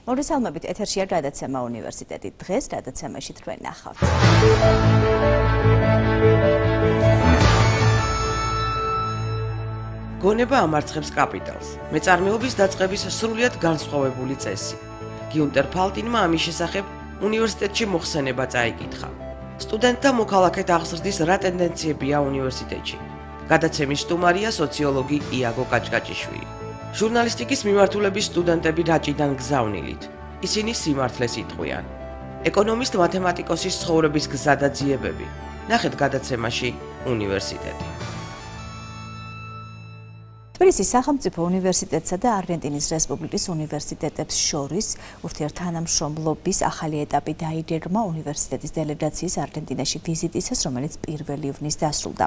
მოგესალმებით, ეთერშია გადაცემა უნივერსიტეტი. დღეს გადაცემაში თქვენ ნახავთ. გონება ამარცხებს კაპიტალს. მეწარმეობის დაწყების სრულიად განსხვავებული წესი. გიუნტერ ფალტინმა ამის შესახებ უნივერსიტეტში მოხსენება წაიკითხა. სტუდენტთა მოქალაქედ აღზრდის რა ტენდენციებია უნივერსიტეტში. გადაცემის სტუმარია სოციოლოგი იაგო კაჭკაჭიშვილი. ჟურნალისტიკის მიმართულების სტუდენტები რაჭიდან გზავნილით. ისინი სიმართლეს იტყვიან. ეკონომისტ მათემატიკოსის ცხოვრების გზა და ძიებები. ნახეთ გადაცემაში უნივერსიტეტი. თბილისის სახელმწიფო უნივერსიტეტსა და არგენტინის რესპუბლიკის უნივერსიტეტებს შორის ურთიერთთანამშრომლობის ახალი ეტაპი დაიდერმა უნივერსიტეტის დელეგაციის არგენტინაში ვიზიტისას, რომელიც 1 ივნის დასრულდა.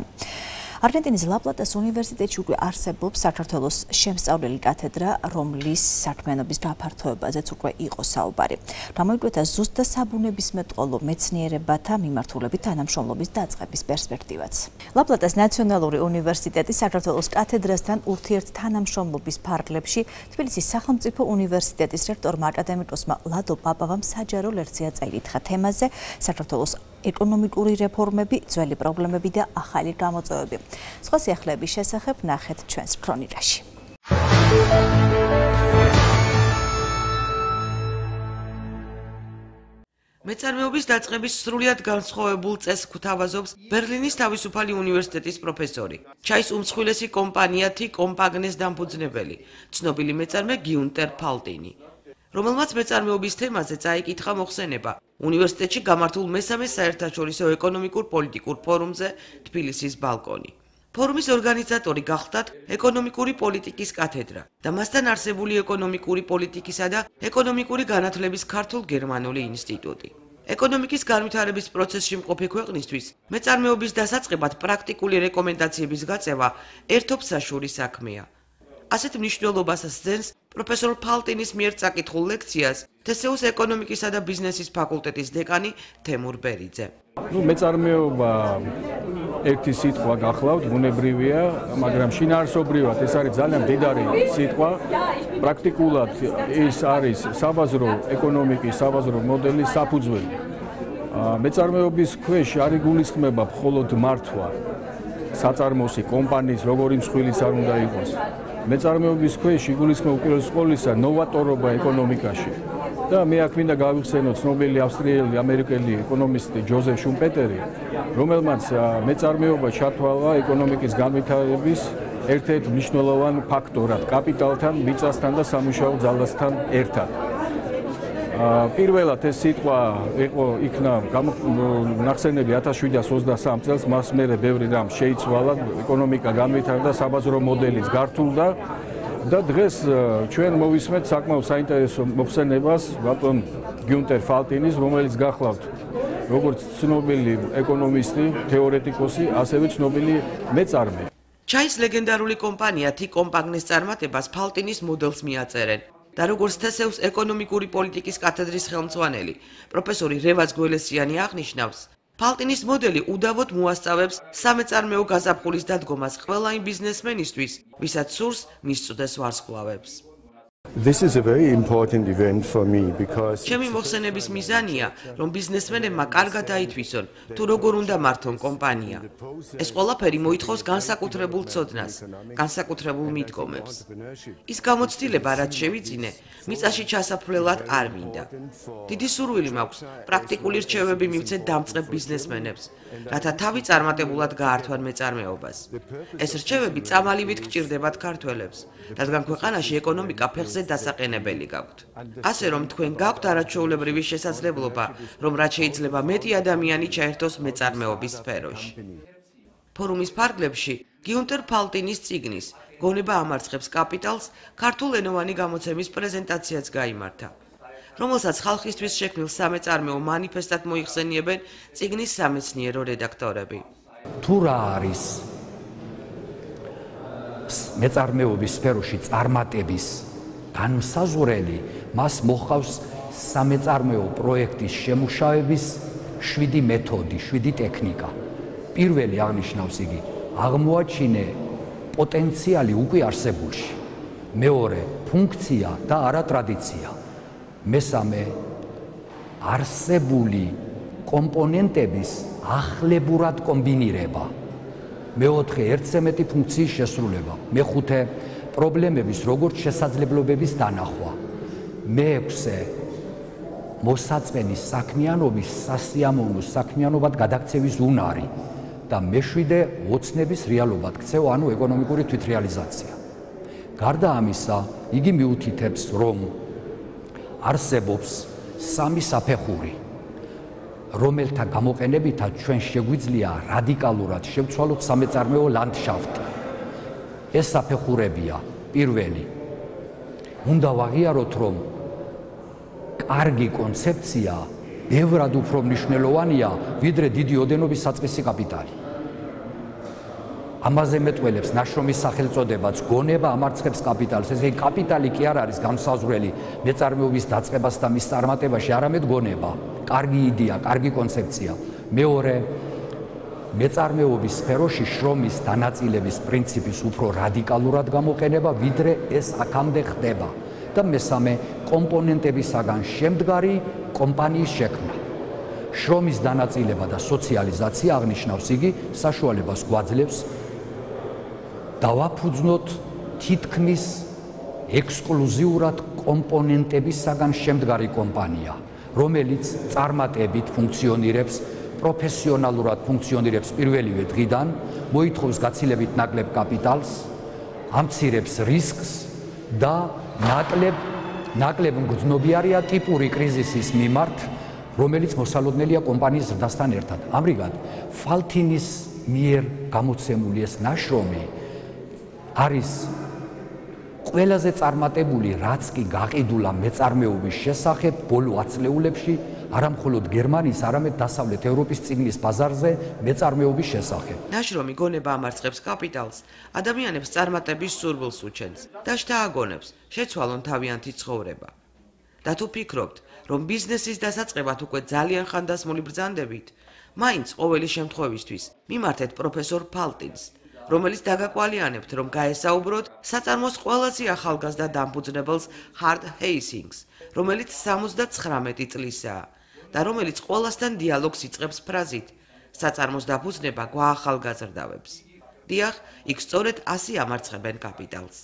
არგენტინის ლა-პლატას უნივერსიტეტში უკვე არსებობს საქართველოს შემსწავლელი კათედრა, რომლის საქმიანობის გაფართოებაზეც უკვე იყო საუბარი. გამოიკვეთა ზუსტ და საბუნებისმეტყველო მეცნიერებათა მიმართულებით თანამშრომლობის დაწყების პერსპექტივაც. ლა-პლატას ნაციონალური უნივერსიტეტი საქართველოს კათედრასთან ურთიერთთანამშრომლობის ფარგლებში თბილისის სახელმწიფო უნივერსიტეტის რექტორმა აკადემიკოსმა ლადო პაპავამ საჯარო ლექცია წაიკითხა თემაზე საქართველოს ეკონომიკური რეფორმები, ძველი პრობლემები და ახალი გამოწვევები. სხვა სიახლეების შესახებ ნახეთ ჩვენს ქრონიკაში. მეწარმეობის დაწყების სრულიად განსხვავებულ წესს გვთავაზობს ბერლინის თავისუფალი უნივერსიტეტის პროფესორი, ჩაის უმსხვილესი კომპანია თი კომპაგნეს დამფუძნებელი, ცნობილი მეწარმე გიუნტერ ფალტინი, რომელმაც მეწარმეობის თემაზე წაიკითხა მოხსენება უნივერსიტეტში გამართულ მესამე საერთაშორისო ეკონომიკურ-პოლიტიკურ ფორუმზე თბილისის ბალკონი. ფორუმის ორგანიზატორი გახლდათ ეკონომიკური პოლიტიკის კათედრა და მასთან არსებული ეკონომიკური პოლიტიკისა და ეკონომიკური განათლების ქართულ-გერმანული ინსტიტუტი. ეკონომიკის განვითარების პროცესში მყოფი ქვეყნისთვის მეწარმეობის დასაწყებად პრაქტიკული რეკომენდაციების გაწევა ერთობსაშური საქმეა. ასეთ მნიშვნელობას სძენს პროფესორ ფალტინის მიერ წაკითხულ ლექციას თსეუს ეკონომიკისა და ბიზნესის ფაკულტეტის დეკანი თემურ ბერიძე. მეწარმეობა ერთი სიტყვა გახლავთ, ბუნებრივია, მაგრამ შინაარსობრივად ეს არის ძალიან მდიდარი სიტყვა. პრაქტიკულად ის არის საბაზრო ეკონომიკის, საბაზრო მოდელის საფუძველი. მეწარმეობის ქვეშ არ იგულისხმება მხოლოდ მართვა საწარმოსი კომპანიის როგორი მსხვილიც არ უნდა იყოს. მეწარმეობის ქვეშ იგულისხმება უპირველეს ყოვლისა ნოვატორობა ეკონომიკაში. და მე აქ მინდა გავიხსენო ცნობილი ავსტრიელი ამერიკელი ეკონომისტი ჯოზეფ შუმპეტერი, რომელმაც მეწარმეობა ჩათვალა ეკონომიკის განვითარების ერთ-ერთ მნიშვნელოვან ფაქტორად კაპიტალთან, მიწასთან და სამუშაო ძალასთან ერთად. პირველად ეს სიტყვა იქნა ნახსენები 1723 წელს, მას მერე ბევრი რამ შეიცვალა, ეკონომიკა განვითარდა, საბაზრო მოდელიც გართულდა. და დღეს ჩვენ მოვისმენთ საკმაოდ საინტერესო მოხსენებას ბატონ გიუნტერ ფალტინის, რომელიც გახლავთ როგორც ცნობილი ეკონომისტი, თეორეტიკოსი, ასევე ცნობილი მეწარმე. ჩაის ლეგენდარული კომპანია თი კომპაგნეს წარმატებას ფალტინის მოდელს მიაწერენ და როგორც თსეუს ეკონომიკური პოლიტიკის კათედრის ხელმძღვანელი პროფესორი რევაზ გველესიანი აღნიშნავს, ფალტინის მოდელი უდავოდ მოასწავებს სამეწარმეო გაზაფხულის დადგომას ყველა იმ ბიზნესმენისთვის, ვისაც სურს მისწვდეს ვარსკვლავებს. This is a very important event for me because ჩემი მოხსენების მიზანია, რომ ბიზნესმენებმა კარგად აითვისონ, თუ როგორ უნდა მართონ კომპანია. ეს ყველაფერი მოითხოვს განსაკუთრებულ ცოდნას, განსაკუთრებულ მიდგომებს. ის გამოცდილება, რაც შევიძინე, მიწაში ჩასაფრლელად არ მინდა. დიდი სურვილი მაქვს პრაქტიკული რჩევები მივცეთ დამწყებ ბიზნესმენებს, რათა თავი წარმატებულად გაართვან მეწარმეობას. ეს რჩევები წამალივით გჭირდებათ ქართველებს, რადგან ქვეყანაში ეკონომიკა ფეხზე დასაყენებელი გაქვთ. ასე რომ თქვენ გაქვთ არაჩვეულებრივი შესაძლებლობა, რომ რაც შეიძლება მეტი ადამიანი ჩაერთოს მეწარმეობის სფეროში. ფორუმის ფარგლებში გიუნტერ ფალტინის წიგნის გონება ამარცხებს კაპიტალს ქართულენოვანი გამოცემის პრეზენტაციაც გაიმართა, რომელსაც ხალხისთვის შექმნილ სამეწარმეო მანიფესტად მოიხსენიებენ წიგნის სამეცნიერო რედაქტორები. თუ რა არის მეწარმეობის სფეროში წარმატების განმსაზღვრელი, მას მოჰყავს სამეწარმეო პროექტის შემუშავების 7 მეთოდი, 7 ტექნიკა. პირველი აღნიშნავს იგი აღმოაჩინე პოტენციალი უკვე არსებულში. მეორე, ფუნქცია და არა ტრადიცია. მესამე არსებული კომპონენტების ახლებურად კომბინირება. მეოთხე ერთზე მეტი ფუნქციის შესრულება. მეხუთე პრობლემების როგორც შესაძლებლობების დანახვა. მეექვსე მოსაწყენის საქმიანობის სასიამოვნო საქმიანობად გადაქცევის უნარი და მეშვიდე ოცნების რეალობად ქცევა, ანუ ეკონომიკური თვითრეალიზაცია. გარდა ამისა, იგი მიუთითებს, რომ არსებობს სამი საფეხური, რომელთა გამოყენებითაც ჩვენ შეგვიძლია რადიკალურად შევცვალოთ სამეწარმეო ლანდშაფტი. ეს საფეხურებია, პირველი, უნდა ვაღიაროთ, რომ კარგი კონცეფცია ბევრად უფრო მნიშვნელოვანია, ვიდრე დიდი ოდენობის საწყისი კაპიტალი. ამაზე მეტყველებს ნაშრომის სახელწოდებაც გონება ამარცხებს კაპიტალს. ესე კაპიტალი კი არ არის განსაზღვრელი მეწარმეობის დაწყებას და მის წარმატებაში, არამედ გონება. კარგი იდეა, კარგი კონცეფცია. მეორე, მეწარმეობის სფეროში შრომის დანაწილების პრინციპის უფრო რადიკალურად გამოყენება, ვიდრე ეს აქამდე ხდება. და მესამე, კომპონენტებისაგან შემდგარი კომპანიის შექმნა. შრომის დანაწილება და სოციალიზაცია აღნიშნავს იგი საშუალებას გვაძლევს დავაფუძნოთ თითქმის ექსკლუზიურად კომპონენტებისაგან შემდგარი კომპანია, რომელიც წარმატებით ფუნქციონირებს, პროფესიონალურად ფუნქციონირებს პირველივე დღიდან, მოითხოვს გაცილებით ნაკლებ კაპიტალს, ამცირებს რისკს და ნაკლებ მგრძნობიარეა ტიპური კრიზისის მიმართ, რომელიც მოსალოდნელია კომპანიის ზრდასთან ერთად. ამრიგად, ფალთინის მიერ გამოცემული ეს ნაშრომი არის ყველაზე წარმატებული, რაც კი გაყიდულა მეწარმეობის შესახებ ბოლო ათწლეულებში, არა მხოლოდ გერმანიის, არამედ დასავლეთ ევროპის წიგნის ბაზარზე მეწარმეობის შესახებ. ნაშრომი გონება ამარცხებს კაპიტალს, ადამიანებს წარმატების სურვილს უჩენს და შთააგონებს შეცვალონ თავიანთი ცხოვრება. და თუ ფიქრობთ, რომ ბიზნესის დასაწყებად უკვე ძალიან ხანდასმული ბრძანდებით, მაინც ყოველი შემთხვევისთვის მიმართეთ პროფესორ ფალტინს, რომელიც დაგაკვალიანებთ, რომ გაესაუბროთ საწარმოს ყველაზე ახალგაზრდა დამფუძნებელს ჰარდ ჰეისინგს, რომელიც 79 წლისაა და რომელიც ყველასთან დიალოგს იწყებს ფრაზით: საწარმოს დაფუძნება გვაახალგაზრდავებს. დიახ, იქ სწორედ ასე ამარცხებენ კაპიტალს.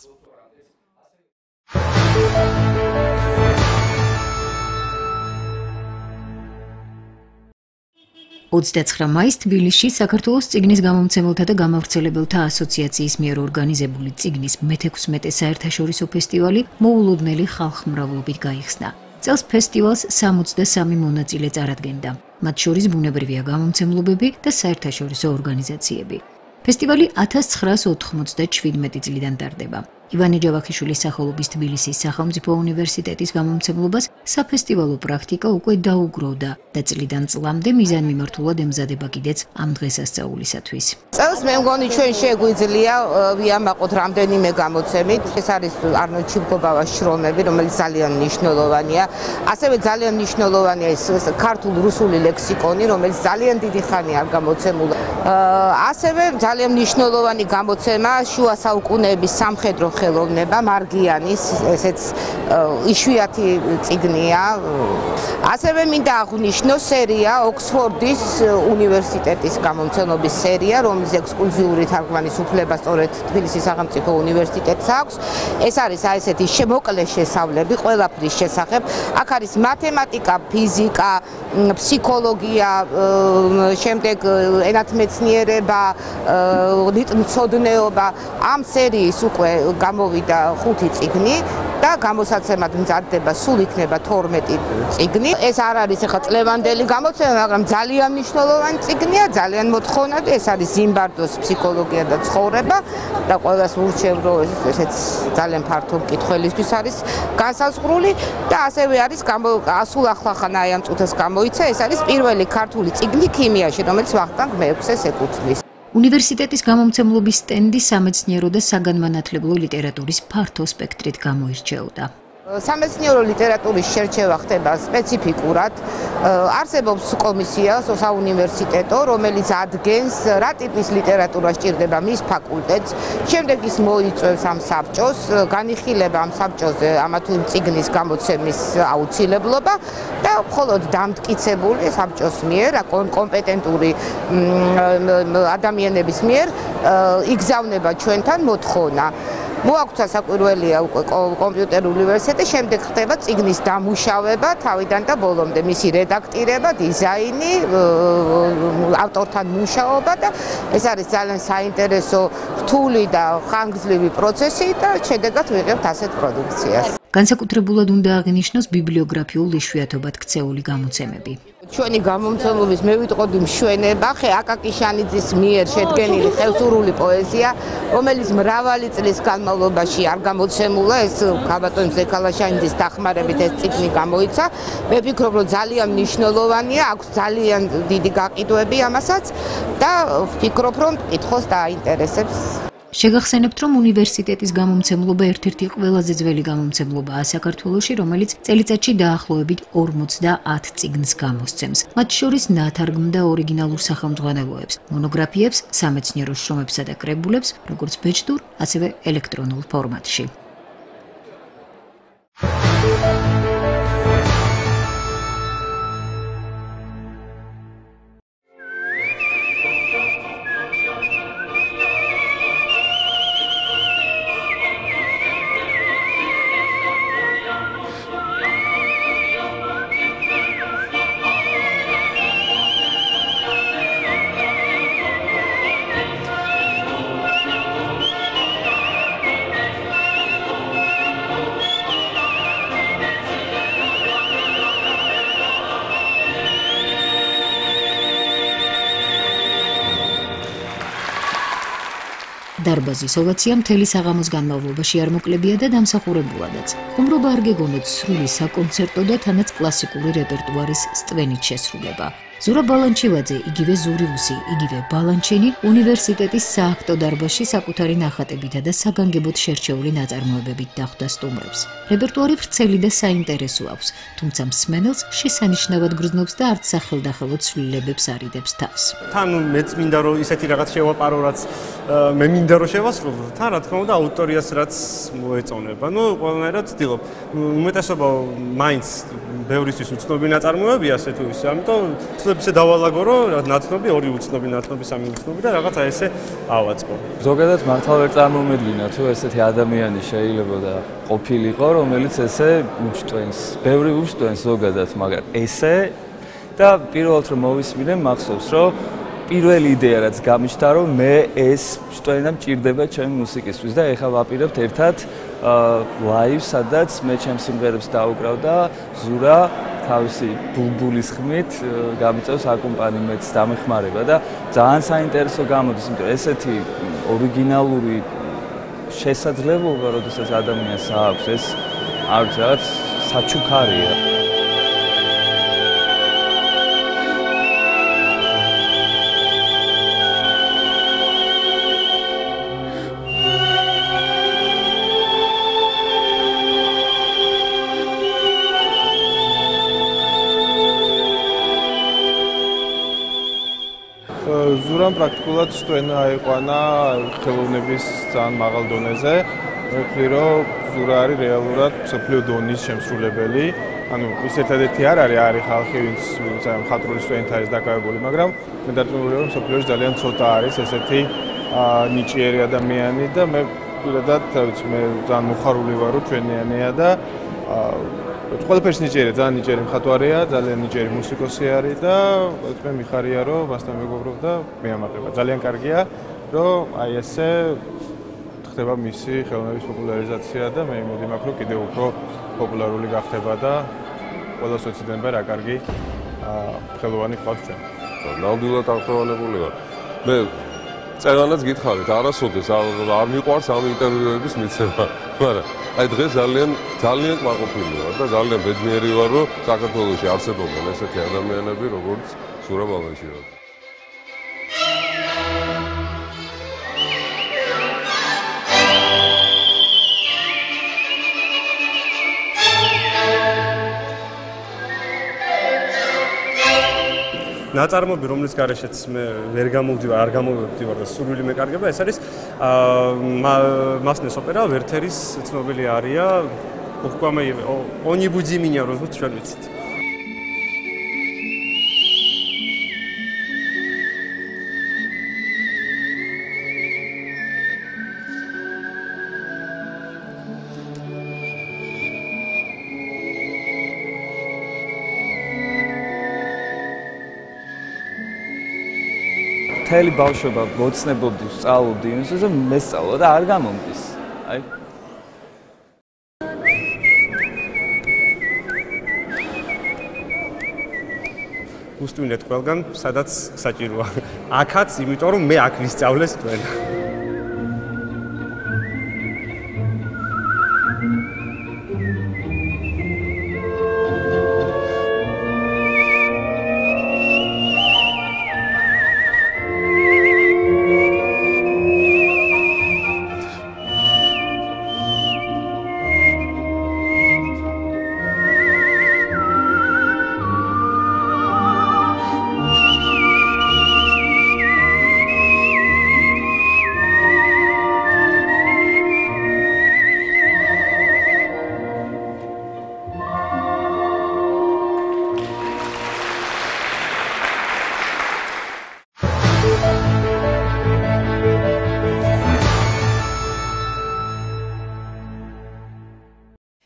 29 მაისს თბილისში საქართველოს წიგნის გამომცემელთა და გამავრცელებელთა ასოციაციის მიერ ორგანიზებული წიგნის მე-16 საერთაშორისო ფესტივალი მოულოდნელი ხალხმრავლობით გაიხსნა. წელს ფესტივალს 63 მონაწილე წარადგენდა, მათ შორის ბუნებრივია გამომცემლობები და საერთაშორისო ორგანიზაციები. ფესტივალი 1997 წლიდან ტარდება. ივანე ჯავახიშვილის სახელობის თბილისის სახელმწიფო უნივერსიტეტის გამომცემლობას საფესტივალო პრაქტიკა უკვე დაუგროვდა და წლიდან წლამდე მიზანმიმართულად ემზადება კიდეც ამ დღესასწაულისათვის. წელს მე მგონი ჩვენ შეგვიძლია ვიამაყოთ რამდენიმე გამოცემით. ეს არის არნოლდ ჩიბკობავას შრომები, რომელიც ძალიან მნიშვნელოვანია. ასევე ძალიან მნიშვნელოვანია ეს ქართულ-რუსული ლექსიკონი, რომელიც ძალიან დიდი ხანია არ გამოცემულა. ასევე ძალიან მნიშვნელოვანი გამოცემა შუა საუკუნეების სამხედრო ხელოვნება მარგიანის, ესეც იშვიათი წიგნია. ასევე მინდა აღვნიშნო სერია ოქსფორდის უნივერსიტეტის გამომცემლობის სერია, რომლის ექსკლუზიური თარგმანის უფლება სწორედ თბილისის სახელმწიფო უნივერსიტეტს აქვს. ეს არის ესეთი მოკლე შესავლები ყველაფრის შესახებ. აქ არის მათემატიკა, ფიზიკა, ფსიქოლოგია, შემდეგ ენათმეცნიერება, ლიტმცოდნეობა. ამ სერიის უკვე გამოვიდა 5 წიგნი და გამოსაცემად მზადდება, სულ იქნება 12 წიგნი. ეს არ არის ახლა წლევანდელი გამოცემა, მაგრამ ძალიან მნიშვნელოვანი წიგნია, ძალიან მოთხოვნადი. ეს არის ზიმბარდოს ფსიქოლოგია და ცხოვრება და ყველას ურჩევ, რომ ესეც ძალიან ფართო მკითხველისთვის არის განსაზღვრული და ასევე არის სულ ახლახან აი ამ წუთას გამოიცა, ეს არის პირველი ქართული წიგნი ქიმიაში, რომელიც ვახტანგ მე-6-ს ეკუთვნის. უნივერსიტეტის გამომცემლობის სტენდი სამეცნიერო და საგანმანათლებლო ლიტერატურის ფართო სპექტრით გამოირჩეოდა. სამეცნიერო ლიტერატურის შერჩევა ხდება სპეციფიკურად. არსებობს კომისია საუნივერსიტეტო, რომელიც ადგენს რა ტიპის ლიტერატურა სჭირდება მის ფაკულტეტს. შემდეგ ის მოიწვევს ამ საბჭოს, განიხილება ამ საბჭოზე ამა თუ იმ წიგნის გამოცემის აუცილებლობა და მხოლოდ დამტკიცებული საბჭოს მიერ, კომპეტენტური ადამიანების მიერ იგზავნება ჩვენთან მოთხოვნა. მოაქვთ საკვირველია უკვე კომპიუტერული უნივერსიტეტი, შემდეგ ხდება წიგნის დამუშავება თავიდან და ბოლომდე, მისი რედაქტირება, დიზაინი, ავტორთან მუშაობა და ეს არის ძალიან საინტერესო, რთული და ხანგრძლივი პროცესი და შედეგად ვიღებთ ასეთ პროდუქციას. განსაკუთრებულად უნდა აღინიშნოს ბიბლიოგრაფიულ იშვიათობად ქცეული გამოცემები. ჩვენი გამომცემლობის მე ვიტყოდი მშვენება, აკაკი შანიძის მიერ შედგენილი ხევსურული პოეზია, რომელიც მრავალი წლის განმავლობაში არ გამოცემულა, ეს ქაბატონ ზექალა შანიძის დახმარებით ეს წიგნი გამოიცა. მე ვფიქრობ, რომ ძალიან მნიშვნელოვანია, აქვს ძალიან დიდი გაყიდვები ამასაც და ვფიქრობ, რომ მკითხოს დააინტერესებს. შეგახსენებთ, რომ უნივერსიტეტის გამომცემლობა ერთ-ერთი ყველაზე ძველი გამომცემლობაა საქართველოში, რომელიც წელიწადში დაახლოებით 50 წიგნს გამოსცემს. მათ შორის ნათარგმნ და ორიგინალურ სახელმძღვანელოებს, მონოგრაფიებს, სამეცნიერო შრომებსა და კრებულებს, როგორც ბეჭდურ, ასევე ელექტრონულ ფორმატში. დარბაზის ოვაცია მთელი საღამოს განმავლობაში არ მოკლებია და დამსახურებულადაც. ხუმრობა არ გეგონოთ სრული საკონცერტო და თანაც კლასიკური რეპერტუარის სტვენით შესრულება. ზურა ბალანჩივაძე, იგივე ზურივუსი, იგივე ბალანჩინი უნივერსიტეტის სააქტო დარბაზში საკუთარი ნახატებითა და საგანგებოდ შერჩეული ნაწარმოებებით დახვდა სტუმრებს. რეპერტუარი ვრცელი და საინტერესო აქვს, თუმცა მსმენელს შესანიშნავად გრძნობს და არც სახელდახელო ცვლილებებს არიდებს თავს. თან მეც მინდა რომ ისეთი რაღაც შევაპარო, რაც მე მინდა რომ შევასრულო, თან რა თქმა უნდა აუტორიას რაც მოეწონება. ყველანაირად ვცდილობ. უმეტესობა მაინც ბევრისთვის უცნობი ნაწარმოებია, ასე თუ ისე, ამიტომ ისე დავალაგო, რომ ნაცნობი, ორი უცნობი ნაცნობი, სამი უცნობი და რაღაცა ესე ავაწყო. ზოგადად მართალ ვერ წარმომედგინა, თუ ესეთი ადამიანი შეიძლება და ყოფილიყო, რომელიც ესე უშტვენს, ბევრი უშტვენს ზოგადად, მაგრამ ესე და პირველად რომ მოვისმინე, მახსოვს, რომ პირველი იდეა რაც გამიჩნდა, რომ მე ეს შტვენა მჭირდება ჩემი მუსიკისთვის და ეხლა ვაპირებთ ერთად ლაივს, სადაც მე ჩემს სიმღერებს დაუკრავ და ზურა თავისი ბულბულის ხმით გამიწევს აკომპანიმენტს დამეხმარება და ძალიან საინტერესო გამოდის, იმიტომ ესეთი ორიგინალური შესაძლებლობა, როდესაც ადამიანს აქვს, ეს არ ვიცი, რაღაც საჩუქარია. ზურამ პრაქტიკულად სტვენა აიყვანა ხელოვნების ძალიან მაღალ დონეზე. მე ვფიქრობ, რომ ზურა არის რეალურად მსოფლიო დონის შემსრულებელი. ანუ ის ერთადერთი არ არის ხალხი, ვინც მხატვრული სტვენით არის დაკავებული, მაგრამ მე დარწმუნებული ვარ, მსოფლიოში ძალიან ცოტა არის ესეთი ნიჭიერი ადამიანი და მე პირადად, მე ძალიან მოხარული ვარ, რომ ჩვენიანია და ყველაფერს ნიჭიერია, ძალიან ნიჭიერი მხატვარია, ძალიან ნიჭიერი მუსიკოსი არის და მე მიხარია, რომ მასთან მეგობრობ და მეამაყება. ძალიან კარგია, რომ აი ესე ხდება მისი ხელოვნების პოპულარიზაცია და მე იმედი მაქვს, რომ კიდევ უფრო პოპულარული გახდება და ყველას ეცოდება რა კარგი ხელოვანი ყავს ჩვენ. ნამდვილად აღფრთოვანებული ვარ. მე წერანაც გითხარით, არასოდეს არ მიყვარს ამ ინტერვიუების მიცემა, მაგრამ აი დღეს ძალიან კმაყოფილი ვარ და ძალიან ბედნიერი ვარ, რომ საქართველოში არსებობენ ესეთი ადამიანები, როგორც ზურა ბალანჩივაძე. ნაწარმოები, რომლის გარეშეც მე ვერ გამოვდივარ, არ გამოვდივარ და სურვილი მეკარგება, ეს არის მასნეს ოპერა ვერთერის ცნობილი არია, უკваме oni budzi меня, როგორც ჩვენ ვიცით. მთელი ბავშვობა მოცნებობდი, სწავლობდი იმისთვის, რომ მე სწავლა და არ გამომდის. აი უსტვინეთ ყველგან, სადაც საჭიროა. აქაც, იმიტომ რომ მე აქ ვისწავლეს თქვენ.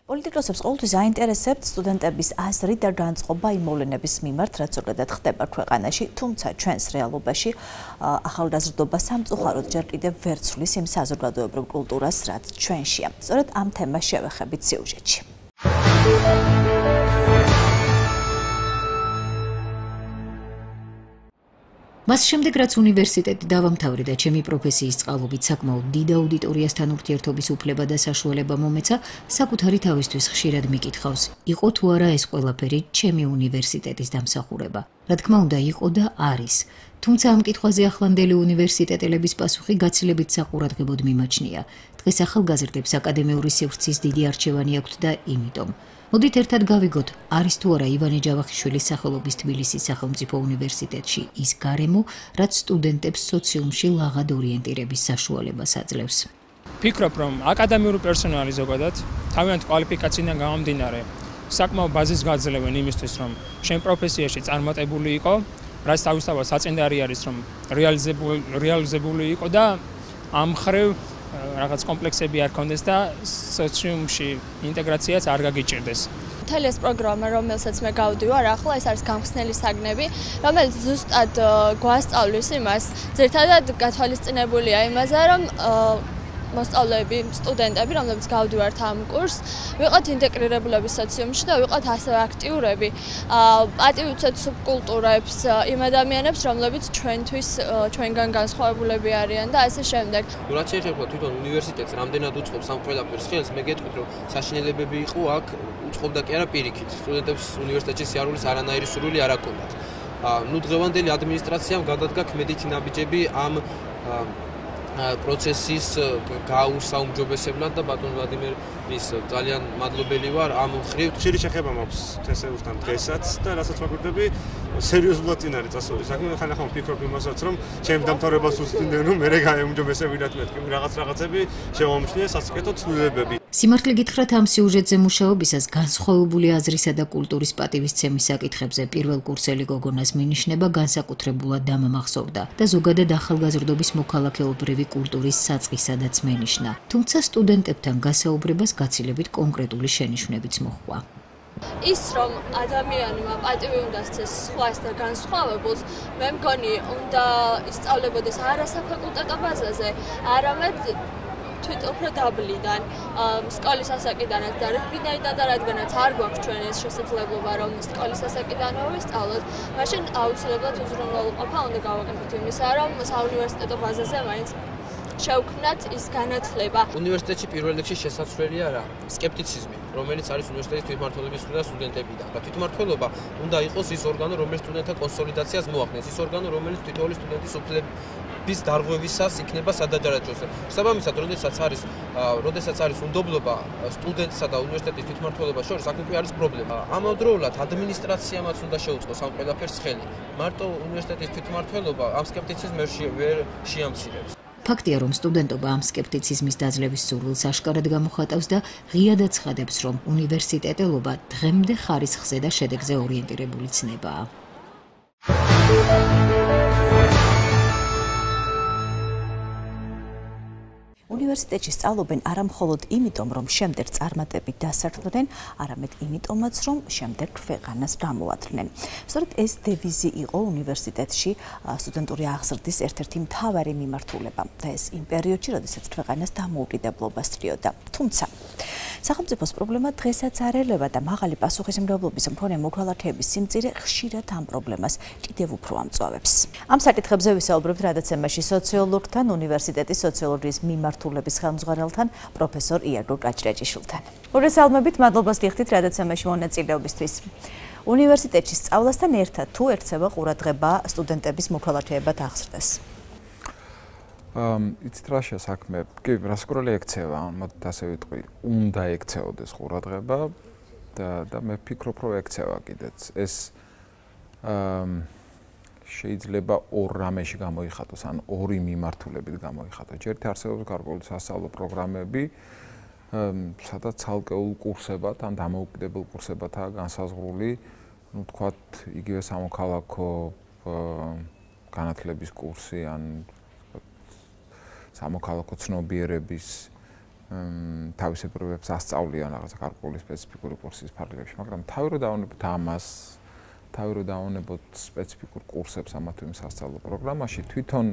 პოლიტიკოსებს ყოველთვის აინტერესებთ სტუდენტების აზრი და განწყობა იმ მოვლენების მიმართ, რაც ზოგადად ხდება ქვეყანაში, თუმცა ჩვენს რეალობაში ახალგაზრდობა სამწუხაროდ ჯერ კიდევ ვერ ცვლის იმ საზოგადოებრივ კულტურას, რაც ჩვენშია. სწორედ ამ თემას შევეხებით სიუჟეტში. მას შემდეგ, რაც უნივერსიტეტი დავამთავრე და ჩემი პროფესიის წყალობით საკმაოდ დიდ აუდიტორიასთან ურთიერთობის უფლება და საშუალება მომეცა, საკუთარი თავისთვის ხშირად მიკითხავს, იყო თუ არა ეს ყველაფერი ჩემი უნივერსიტეტის დამსახურება. რა თქმა უნდა, იყო და არის. თუმცა ამ კითხვაზე ახლანდელი უნივერსიტეტელების პასუხი გაცილებით საყურადღებოდ მიმაჩნია. დღეს ახალგაზრდებს აკადემიური სივრცის დიდი არჩევანი აქვთ და იმიტომ. მოდით ერთად გავიგოთ, არის თუ არა ივანე ჯავახიშვილის სახელობის თბილისის სახელმწიფო უნივერსიტეტში ის გარემო, რაც სტუდენტებს სოციუმში ლაღად ორიენტირების საშუალებას აძლევს. ფიქრობ, რომ აკადემიური პერსონალი ზოგადად თავიანთი კვალიფიკაციიდან გამომდინარე საკმაო ბაზის გაძლევენ იმისთვის, რომ შენ პროფესიაში წარმატებული იყო, რაც თავისთავად საწინდარი არის, რომ რეალიზებული იყო და ამ ხრივ რაღაც კომპლექსები არ ქონდეს და სოციუმში ინტეგრაციაც არ გაგიჭირდეს. მთელი ეს პროგრამა, რომელსაც მე გავდივარ, ახლა ეს არის გამხსნელი საგნები, რომელიც ზუსტად გვასწავლის იმას, ძირითადად გათვალისწინებულია იმაზე, რომ მოსწავლეები, სტუდენტები, რომლებიც გავდივართ ამ კურსს, ვიყოთ ინტეგრირებულები სოციუმში და ვიყოთ ასევე აქტიურები, პატივი უცეთ სუბკულტურებს, იმ ადამიანებს, რომლებიც ჩვენგან განსხვავებულები არიან და ასე შემდეგ. რაც შეეხება თვითონ უნივერსიტეტს, რამდენად უწყობს ამ ყველაფერს ხელს, მე გეტყვით, რომ საშინელებები იყო აქ, უწყობდა კი არა პირიქით. სტუდენტებს უნივერსიტეტში სიარულის არანაირი სურვილი არ აქონდათ. ნუ დღევანდელი ადმინისტრაციამ გადადგა ქმედითი ნაბიჯები ამ პროცესის გაუსაუმჯობესებლად და ბატონ ვლადიმერის ძალიან მადლობელი ვარ ამ ხრივ. ხშირი შეხება მაქვს თესეუსთან დღესაც და რასაც ვაკვირდები, სერიოზულად წინ არის წასული საქმე. ხან ახლა ვფიქრობ იმასაც, რომ ჩემს დამთავრებას უსწინდნენ, რომ მე გაემჯობესებინათ მეთქი რაღაცები შევამჩნიე სასიკეთო ცვლილებები. სიმართლე გითხრათ, ამ სიუჟეტზე მუშაობისას განსხვავებული აზრისა და კულტურის პატივისცემის საკითხებზე პირველ კურსელი გოგონას მინიშნება განსაკუთრებულად დამამახსოვრდა და ზოგადად ახალგაზრდობის მოქალაქეობრივი კულტურის საწყისადაც მენიშნა. თუმცა სტუდენტებთან გასაუბრებას გაცილებით კონკრეტული შენიშვნებიც მოჰყვა. ის რომ ადამიანმა პატივი უნდა სცეს სხვას და განსხვავებულს, მე მგონი უნდა ისწავლებოდეს არა საფაკულტეტო ბაზაზე, არამედ უფრო დაბლიდან, სკოლის ასაკიდანაც და რიგბინაიდან და რადგანაც არ გვაქვს ჩვენ ეს შესაძლებლობა, რომ სკოლის ასაკიდანვე ვისწავლოთ, მაშინ აუცილებლად უზრუნველყოფა უნდა გავაკეთოთ იმისა, რომ საუნივერსიტეტო ბაზაზე მაინც შევქმნათ ის განათლება. უნივერსიტეტში პირველ რიგში შესაძლებელია რა, სკეპტიციზმი, რომელიც არის უნივერსიტეტის თვითმმართველობის მხრიდან სტუდენტებიდან. და თვითმმართველობა უნდა იყოს ის ორგანო, რომელიც სტუდენტთა კონსოლიდაციას მოახდენს, ის ორგანო, რომელიც თითოეული სტუდენტის უფლებების დარღვევისას იქნება სადაჯარაჯოზე. შესაბამისად, როდესაც არის უნდობლობა სტუდენტსა და უნივერსიტეტის თვითმმართველობას შორის, აქ უკვე არის პრობლემა. ამავდროულად ადმინისტრაციამაც უნდა შეუწყოს ამ ყველაფერს ხელი. მარტო უნივერსიტეტის თვითმმართველობა ამ სკეპტიციზმს ვერ შეამცირებს. ფაქტია, რომ სტუდენტობა ამ სკეპტიციზმის დაძლევის სურვილს აშკარად გამოხატავს და ღიად აცხადებს, რომ უნივერსიტეტელობა დღემდე ხარისხზე და შედეგზე ორიენტირებული ცნებაა. უნივერსიტეტში სწავლობენ არა მხოლოდ იმიტომ, რომ შემდეგ წარმატებით დასართდნენ, არამედ იმიტომაც, რომ შემდეგ ქვეყანას გამოატრნენ. სწორედ ეს დევიზი იყო უნივერსიტეტში სტუდენტური აღზრდის ერთ-ერთი მთავარი მიმართულება და ეს იმ პერიოდში, როდესაც ქვეყანას დამოუკიდებლობა სწრიოდა. თუმცა სახელმწიფოს პრობლემა დღესაც არ ელევა და მაღალი პასუხისმგებლობის მქონე მოქალაქეების სიმწირე ხშირად ამ პრობლემას კიდევ უფრო ამწვავებს. ამ საკითხებზე ვისაუბრებთ რადაცემაში სოციოლოგთან, უნივერსიტეტის სოციოლოგიის მიმართულების ხელმძღვანელთან, პროფესორ იაგო კაჭრეჭიშვილთან. მოგესალმებით, მადლობა გიხდით რადაცემაში მონაწილეობისთვის. უნივერსიტეტში სწავლასთან ერთად თუ ერთსება ყურადღება სტუდენტების მოქალაქეებად აღზრდეს? იცით რა საქმე? კი, რასკურველი ექცევა, მოდით ასე ვიტყვი, უნდა ექცეოდეს ყურადღება და მე ვფიქრობ, რომ ექცევა კიდეც. ეს შეიძლება ორ რამეში გამოიხატოს, ან ორი მიმართულებით გამოიხატოს. ჯერთ არსებობს გარკვეული სასწავლო პროგრამები, სადაც ცალკეულ კურსებად ან დამოუკიდებელ კურსებადაა განსაზღვრული, ну, თქვათ, იგივე სამოქალაქო განათლების კურსი ან სამოქალაქო ცნობიერების თავისებურებებს ასწავლიან რაღაცა გარკვეული სპეციფიკური კურსის ფარგლებში, მაგრამ თავი რომ დავუნებოთ ამას, თავი რომ დავუნებოთ სპეციფიკურ კურსებს ამა თუ იმ სასწავლო პროგრამაში, თვითონ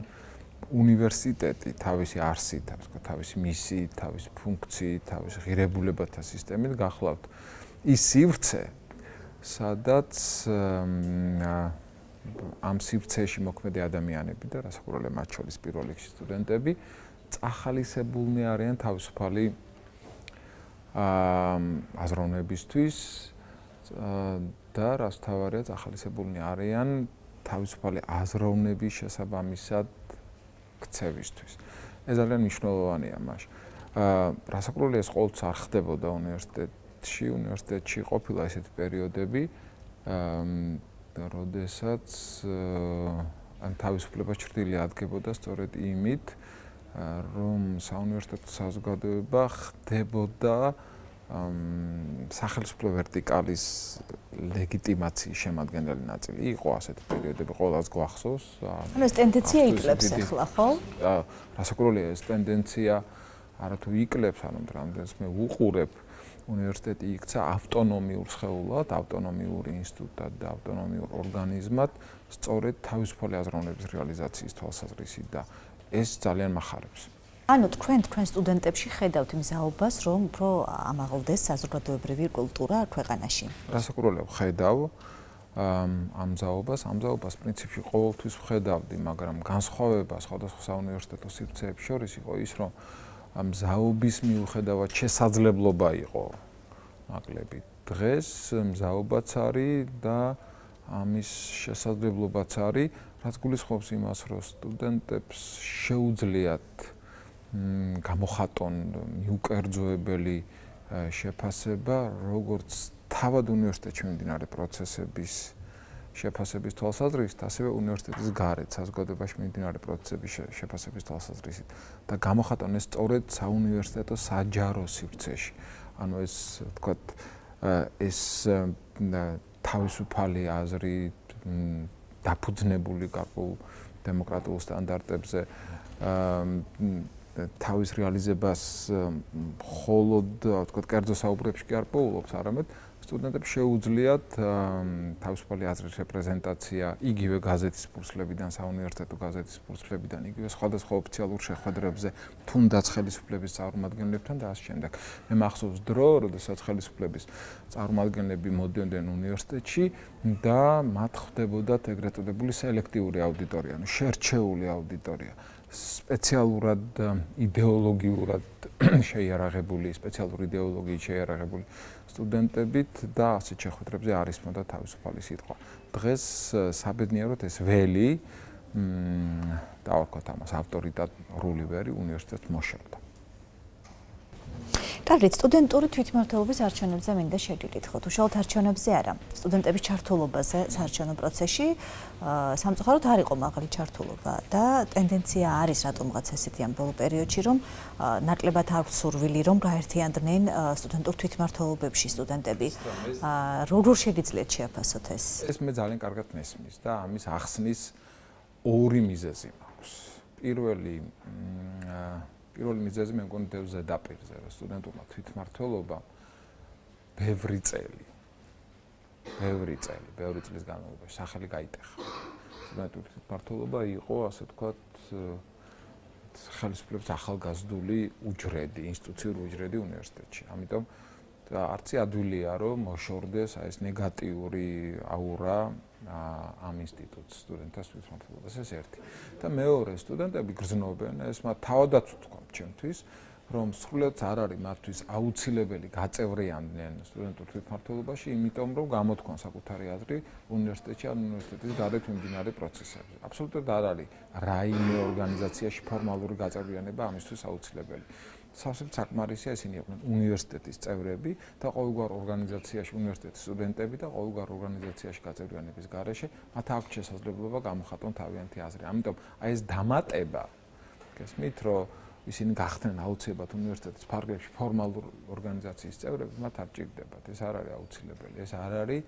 უნივერსიტეტი თავისი არსით, თავისი მისიით, თავისი ფუნქციით, თავისი ღირებულებათა სისტემით გახლავთ ის სივრცე, სადაც ამ სივრცეში მოქმედი ადამიანები და რასაკვირველია მათ შორის პირველ რიგში სტუდენტები წახალისებულნი არიან თავისუფალი აზროვნებისთვის და რაც თავარია წახალისებულნი არიან თავისუფალი აზროვნების შესაბამისად ქცევისთვის. ეს ძალიან მნიშვნელოვანია მაშინ. რასაკვირველია ეს ყოველთვის არ ხდებოდა უნივერსიტეტში ყოფილა ესეთი პერიოდები როდესაც ან თავისუფლება ჩრდილი ადგებოდა სწორედ იმით, რომ საუნივერსიტეტო საზოგადოება ხდებოდა სახელმწიფო ვერტიკალის ლეგიტიმაციის შემადგენელი ნაწილი. იყო ასეთი პერიოდები, ყველას გვახსოვს. ანუ ეს ტენდენცია იკლებს ახლა, ხო? რასაკვირველია ეს ტენდენცია არათუ იკლებს, ანუ რამდენიც მე ვუყურებ, უნივერსიტეტი იქცა ავტონომიურ სხეულად, ავტონომიურ ინსტიტუტად და ავტონომიურ ორგანიზმად, სწორედ თავისუფალი აზროვნების რეალიზაციის თვალსაზრისით და ეს ძალიან მახარებს. ანუ თქვენ სტუდენტებში ხედავთ იმ ზაობას, რომ უფრო ამაღლდეს საზოგადოებრივი კულტურა ქვეყანაში. რასაკვირველია ვხედავ ამ ზაობას პრინციპში ყოველთვის ვხედავდი, მაგრამ განსხვავება სხვადასხვა საუნივერსიტეტო სივრცეებს შორის იყო ის, რომ ამ ზაობის მიუხედავად შესაძლებლობა იყო ნაკლები. დღეს ზაობაც არის და ამის შესაძლებლობაც არის, რაც გულისხმობს იმას, რომ სტუდენტებს შეუძლიათ გამოხატონ მიუკერძოებელი შეფასება, როგორც თავად უნივერსიტეტში მიმდინარე პროცესების შეფასების თვალსაზრისით, ასევე უნივერსიტეტის გარეთ საზოგადოებაში მიმდინარე პროცესების შეფასების თვალსაზრისით და გამოხატონ ეს სწორედ საუნივერსიტეტო საჯარო სივრცეში. ანუ ეს თქვათ ეს თავისუფალი აზრი დაფუძნებული გარკვეულ დემოკრატიულ სტანდარტებზე თავის რეალიზებას მხოლოდ თქვათ კერძო საუბრებში კი არ პოულობს, არამედ სტუდენტებს შეუძლიათ თავისუფალი აზრის რეპრეზენტაცია იგივე გაზეთის ფურცლებიდან, საუნივერსიტეტო გაზეთის ფურცლებიდან, იგივე სხვადასხვა ოფიციალურ შეხვედრებზე, თუნდაც ხელისუფლების წარმომადგენლებთან და ასე შემდეგ. მე მახსოვს დრო, როდესაც ხელისუფლების წარმომადგენლები მოდიოდნენ უნივერსიტეტში და მათ ხდებოდათ ეგრეთ წოდებული სელექტიური აუდიტორია, ანუ შერჩეული აუდიტორია. სპეციალურად იდეოლოგიურად შეიარაღებული, სპეციალური იდეოლოგიით შეიარაღებული სტუდენტებით და ასეთ შეხვედრებზე არ ისმოდა თავისუფალი სიტყვა. დღეს საბედნიეროდ ეს ველი და ვთქვათ ამას ავტორიტარული ვერი უნივერსიტეტს მოშორდა. კარგი, სტუდენტური თვითმმართველობის არჩევნებზე მინდა შედიდით, ხო, უშუალოდ არჩევნებზე არა. სტუდენტების ჩართულობაზე საარჩევნო პროცესში სამწუხაროდ არ იყო მაღალი ჩართულობა და ტენდენცია არის რატომღაც ესეთი ამ ბოლო პერიოდში, რომ ნაკლებად აქვს სურვილი, რომ გაერთიანდნენ სტუდენტურ თვითმმართველობებში სტუდენტები. როგორ შეგიძლიათ შეაფასოთ ეს? ეს მე ძალიან კარგად მესმის და ამის ახსნის ორი მიზეზი მაქვს. პირველი მიზეზი მე მგონი დევს ზედაპირზე, რომ სტუდენტურმა თვითმმართველობამ ბევრი წლის განმავლობაში სახელი გაიტეხა. სტუდენტური თვითმმართველობა იყო, ასე ვთქვათ, ხელისუფლების ახალგაზრდული უჯრედი, ინსტიტუციური უჯრედი უნივერსიტეტში. ამიტომ არც ადვილია, რომ მოშორდეს ეს ნეგატიური აურა ამ ინსტიტუტს სტუდენტთა თვითმმართველობას, ეს ერთი. და მეორე, სტუდენტები გრძნობენ, ეს მათ თავადაც ვთქვამთ ჩემთვის, რომ სრულიად არ არის მათთვის აუცილებელი გაწევრიანდნენ სტუდენტურ თვითმმართველობაში, იმიტომ რომ გამოთქვან საკუთარი აზრი უნივერსიტეტში ან უნივერსიტეტის გარეთ მიმდინარე პროცესებზე. აბსოლუტურად არ არის რაიმე ორგანიზაციაში ფორმალური გაწევრიანება ამისთვის აუცილებელი. სავსებით საკმარისია ისინი იყვნენ უნივერსიტეტის წევრები და ყოველგვარ ორგანიზაციაში უნივერსიტეტის სტუდენტები და ყოველგვარ ორგანიზაციაში გაწევრიანების გარეშე მათ აქვს შესაძლებლობა გამოხატონ თავიანთი აზრი. ამიტომ აი ეს დამატება, გესმით, რომ ისინი გახდნენ აუცილებლად უნივერსიტეტის ფარგლებში ფორმალურ ორგანიზაციის წევრები, მათ არ ჭირდებათ. ეს არ არის აუცილებელი. ეს არ არის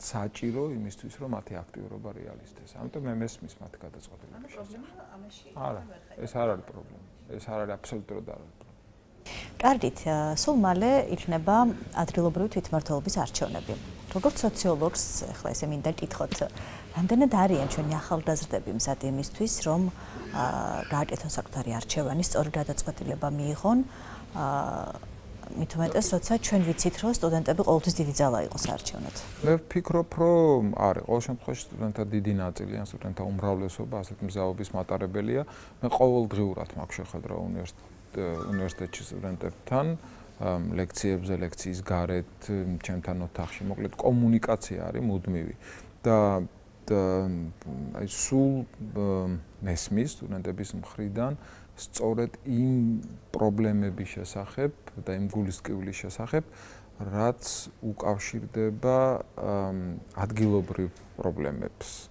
საჭირო იმისთვის, რომ მათი აქტიურობა რეალიზდეს. ამიტომ მე მესმის მათი გადაწყვეტილების შესახებ. არა, ეს არ არის პრობლემა. ეს არ არის აბსოლუტურად არ არის. კარგით, სულ მალე იქნება ადგილობრივი თვითმმართველობის არჩევნები. როგორც სოციოლოგს, ახლა ესე მინდა გითხოთ, რამდენად არიან ჩვენი ახალგაზრდები მზად იმისთვის, რომ გააკეთონ საკუთარი არჩევანი, სწორი გადაწყვეტილება მიიღონ, მით უმეტეს, როცა ჩვენ ვიცით, რომ სტუდენტები ყოველთვის დიდი ძალა იყო საარჩევნოდ. მე ვფიქრობ, რომ არის, ყოველ შემთხვევაში სტუდენტთა დიდი ნაწილი, ან სტუდენტთა უმრავლესობა ასეთ მზაობის მატარებელია. მე ყოველდღიურად მაქვს შეხვედრა უნივერსიტეტში სტუდენტებთან, ლექციებზე, ლექციის გარეთ, ჩემთან ოთახში, მოკლედ კომუნიკაცია არის მუდმივი და აი სულ მესმის სტუდენტების მხრიდან სწორედ იმ პრობლემების შესახებ და იმ გულისკევლის შესახებ, რაც უკავშირდება ადგილობრივ პრობლემებს.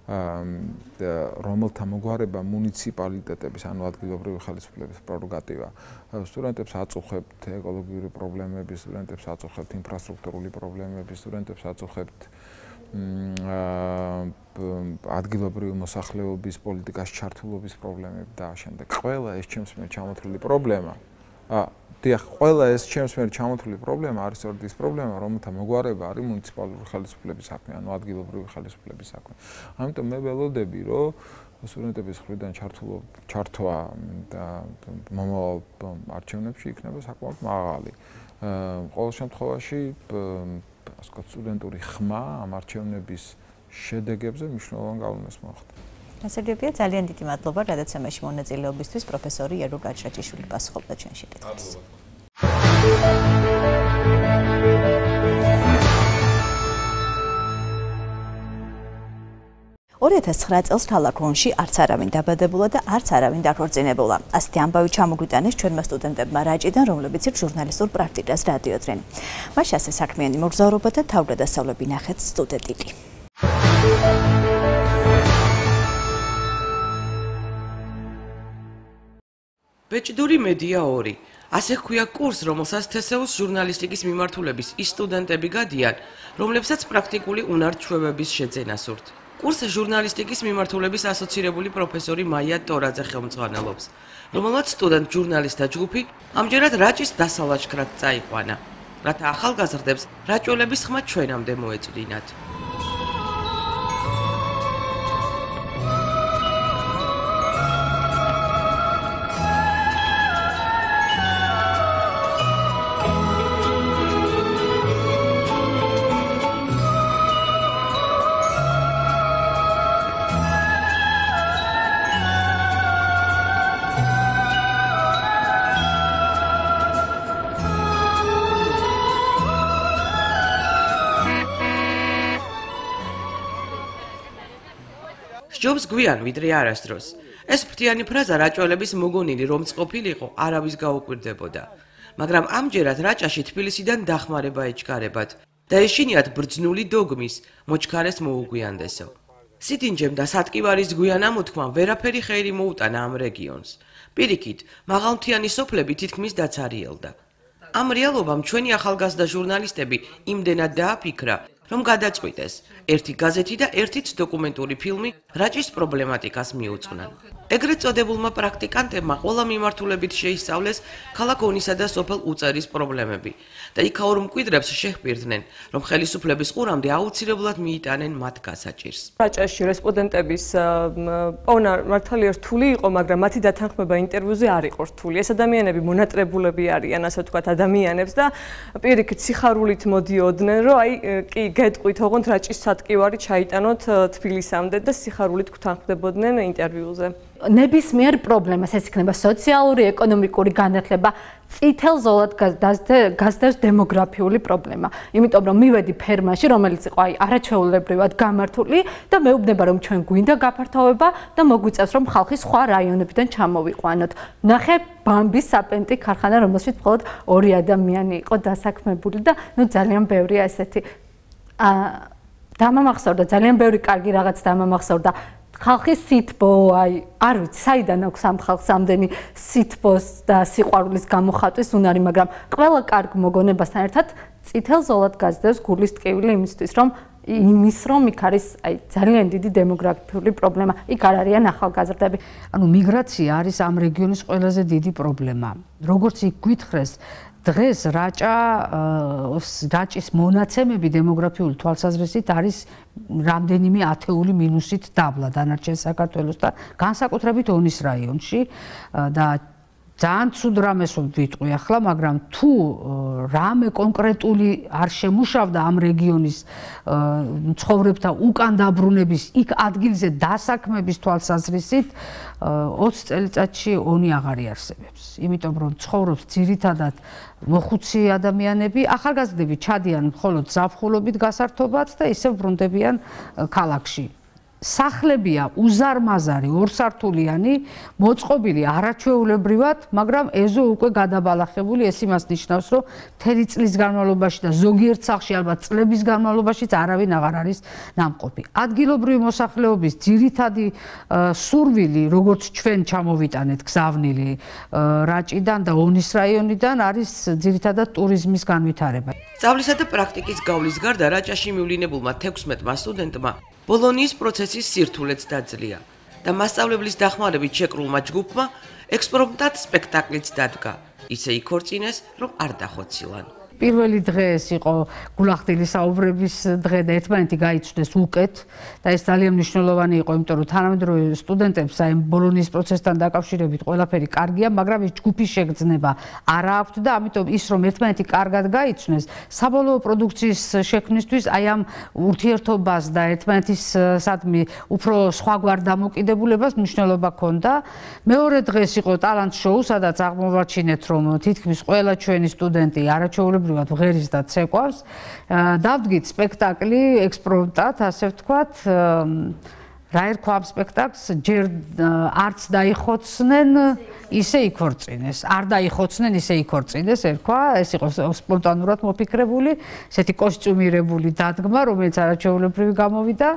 რომელთა მოგვარება მუნიციპალიტეტების, ანუ ადგილობრივი ხელისუფლების პრეროგატივა. სტუდენტებს აწუხებთ ეკოლოგიური პრობლემები, სტუდენტებს აწუხებთ ინფრასტრუქტურული პრობლემები, სტუდენტებს აწუხებთ ადგილობრივი მოსახლეობის პოლიტიკაში ჩართულობის პრობლემები და ამავდროულად ყველა ეს ჩემს მიერ ჩამოთვლილი პრობლემა. დიახ, ყველა ეს ჩემს მიერ ჩამოთვლილი პრობლემა არის სწორედ ის პრობლემა, რომელთა მოგვარება არის მუნიციპალური ხელისუფლების საქმე, ანუ ადგილობრივი ხელისუფლების საქმე. ამიტომ მე ველოდები, რომ სტუდენტების მხრიდან ჩართვა და მომავალ არჩევნებში იქნება საკმაოდ მაღალი. ყოველ შემთხვევაში, ასე ვთქვათ, სტუდენტური ხმა ამ არჩევნების შედეგებზე მნიშვნელოვან გავლენას მოახდენს. გასაგებია, ძალიან დიდი მადლობა გადაცემაში მონაწილეობისთვის პროფესორი იერუ გაჩაჩიშვილი პასუხობდა ჩვენ შეკითხვებს. 2009 წელს ქალაქ ონში არც არავინ დაბადებულა და არც არავინ დაქორწინებულა. ასეთი ამბავი ჩამოგვიტანეს ჩვენმა სტუდენტებმა რაჭიდან, რომლებიც იქ ჟურნალისტურ პრაქტიკას დადიოდნენ. მას ასე საქმიანი მოგზაურობა და თავგადასავლები ნახეთ სტუდენტები. ბეჭდური მედია 2. ასე ჰქვია კურს, რომელსაც თესეუს ჟურნალისტიკის მიმართულების ის სტუდენტები გადიან, რომლებსაც პრაქტიკული უნარ-ჩვევების შეძენა სურთ. კურს ჟურნალისტიკის მიმართულების ასოცირებული პროფესორი მაია ტორაძე ხელმძღვანელობს, რომელმაც სტუდენტ ჟურნალისტთა ჯგუფი ამჯერად რაჭის დასალაშქრად წაიყვანა, რათა ახალგაზრდებს რაჭველების ხმა ჩვენამდე მოეწვდინათ. სჯობს გვიან ვიდრე არასდროს. ეს ფრთიანი ფრაზა რაჭველების მოგონილი რომც ყოფილიყო, არავის გაუკვირდებოდა. მაგრამ ამჯერად რაჭაში თბილისიდან დახმარება ეჩქარებათ და ეშინიათ ბრძნული დოგმის, მოჩქარეს მოუგვიანდესო. სიდინჯემ და სატკივარის გვიან ამოთქმამ ვერაფერი ხეირი მოუტანა ამ რეგიონს. პირიქით, მაღალმთიანი სოფლები თითქმის დაცარიელდა. ამ რეალობამ ჩვენი ახალგაზრდა ჟურნალისტები იმდენად დააფიქრა, რომ გადაწყვიტეს ერთი გაზეთი და ერთიც დოკუმენტური ფილმი რაჭის პრობლემატიკას მიუძღვნან. ეგრეთ წოდებულმა პრაქტიკანტებმა ყველა მიმართულებით შეისწავლეს ქალაქ ონისა და სოფელ უწერის პრობლემები და იქაურ მკვიდრებს შეჰპირდნენ, რომ ხელისუფლების ყურამდე აუცილებლად მიიტანენ მათ გასაჭირს. რაჭაში რესპონდენტების პოვნა მართალია რთული იყო, მაგრამ მათი დათანხმება ინტერვიუზე არ იყო რთული. ეს ადამიანები მონატრებულები არიან, ასე ვთქვათ, ადამიანებს და პირიქით სიხარულით მოდიოდნენ, რომ აი კი გეტყვით, ოღონდ რაჭის სატკივარი ჩაიტანოთ თბილისამდე და სიხარულით გთანხმდებოდნენ ინტერვიუზე. ნებისმიერ პრობლემას, ეს იქნება სოციალური, ეკონომიკური განათლება, წითელ ზოლად გასდევს დემოგრაფიული პრობლემა. იმიტომ რომ მივედი ფერმაში, რომელიც იყო აი არაჩვეულებრივად გამართული და მეუბნება რომ ჩვენ გვინდა გაფართოვება და მოგვიწევს რომ ხალხი სხვა რაიონებიდან ჩამოვიყვანოთ. ნახე ბამბის საპენტი ქარხანა, რომელშიც მხოლოდ 2 ადამიანი იყო დასაქმებული და ნუ ძალიან ბევრია ესეთი დამამახსოვრდა, ძალიან ბევრი კარგი რაღაც დამამახსოვრდა. ხალხის სითბო, აი, არ ვიცი, საიდან აქვს ამ ხალხს ამდენი სითბოს და სიყვარულის გამოხატვის უნარი, მაგრამ ყველა კარგ მოგონებასთან ერთად წითელ ზოლად გასდევს გულის ტკივილი იმისთვის, რომ იქ არის აი ძალიან დიდი დემოგრაფიული პრობლემა. იქ არ არიან ახალგაზრდები. ანუ მიგრაცია არის ამ რეგიონის ყველაზე დიდი პრობლემა. როგორც იქ გვითხრეს, დღეს რაჭის მონაცემები დემოგრაფიული თვალსაზრისით არის რამდენიმე ათეული მინუსით დაბლა დანარჩენ საქართველოსთან, განსაკუთრებით ონის რაიონში და ძალიან ცუდ რამეს ვიტყვი ახლა, მაგრამ თუ რამე კონკრეტული არ შემუშავდა ამ რეგიონის მცხოვრებთა უკან დაბრუნების, იქ ადგილზე დასაქმების თვალსაზრისით 20 წელიწადში ონი აღარ იარსებებს. იმიტომ რომ ცხოვრობს ძირითადად მოხუცი ადამიანები, ახალგაზრდები ჩადიან მხოლოდ ზაფხულობით გასართობად და ისევ ბრუნდებიან ქალაქში. სახლებია უზარმაზარი, ორსართულიანი, მოწყობილი არაჩვეულებრივად, მაგრამ ეზო უკვე გადაბალახებული, ეს იმას ნიშნავს, რომ მთელი წლის განმავლობაში და ზოგიერთ სახლში ალბათ წლების განმავლობაშიც არავინ აღარ არის ნამყოფი. ადგილობრივი მოსახლეობის ძირითადი სურვილი, როგორც ჩვენ ჩამოვიტანეთ გზავნილი რაჭიდან და ონის რაიონიდან, არის ძირითადად ტურიზმის განვითარება. სწავლისა და პრაქტიკის გავლის გარდა რაჭაში მივლინებულმა 16 სტუდენტმა ბოლონიის პროცესის სირთულეც დაძლია და მასწავლებლის დახმარებით შეკრულმა ჯგუფმა ექსპრომტად სპექტაკლიც დადგა. ისე იქორწინეს, რომ არ დახოცილან. პირველი დღე ეს იყო გულახდილი საუბრების დღე და ერთმანეთი გაიცნეს უკეთ და ეს ძალიან მნიშვნელოვანი იყო, იმიტომ რომ თანამედროვე სტუდენტებს აი ბოლონიის პროცესთან დაკავშირებით ყველაფერი კარგია, მაგრამ ეს ჯგუფის შეგრძნება არ აქვთ და ამიტომ ის რომ ერთმანეთი კარგად გაიცნეს, საბოლოო პროდუქციის შექმნისთვის აი ამ ურთიერთობას და ერთმანეთისადმი უფრო სხვაგვარ დამოკიდებულებას მნიშვნელობა ჰქონდა. მეორე დღეს იყო ტალანტ შოუ, სადაც აღმოვაჩინეთ, რომ თითქმის ყველა ჩვენი სტუდენტი არაჩვეულებრივად ვღერის და ცეკვავს. დავდგით სპექტაკლი ექსპრომტად, ასე ვთქვათ. რა ერქვა ამ სპექტაკლს? ჯერ არც დაიხოცნენ, ისე იქორწინეს. არ დაიხოცნენ, ისე იქორწინეს, ერქვა. ეს იყო სპონტანურად მოფიქრებული, ესეთი კოსტიუმირებული დადგმა, რომელიც არაჩვეულებრივი გამოვიდა.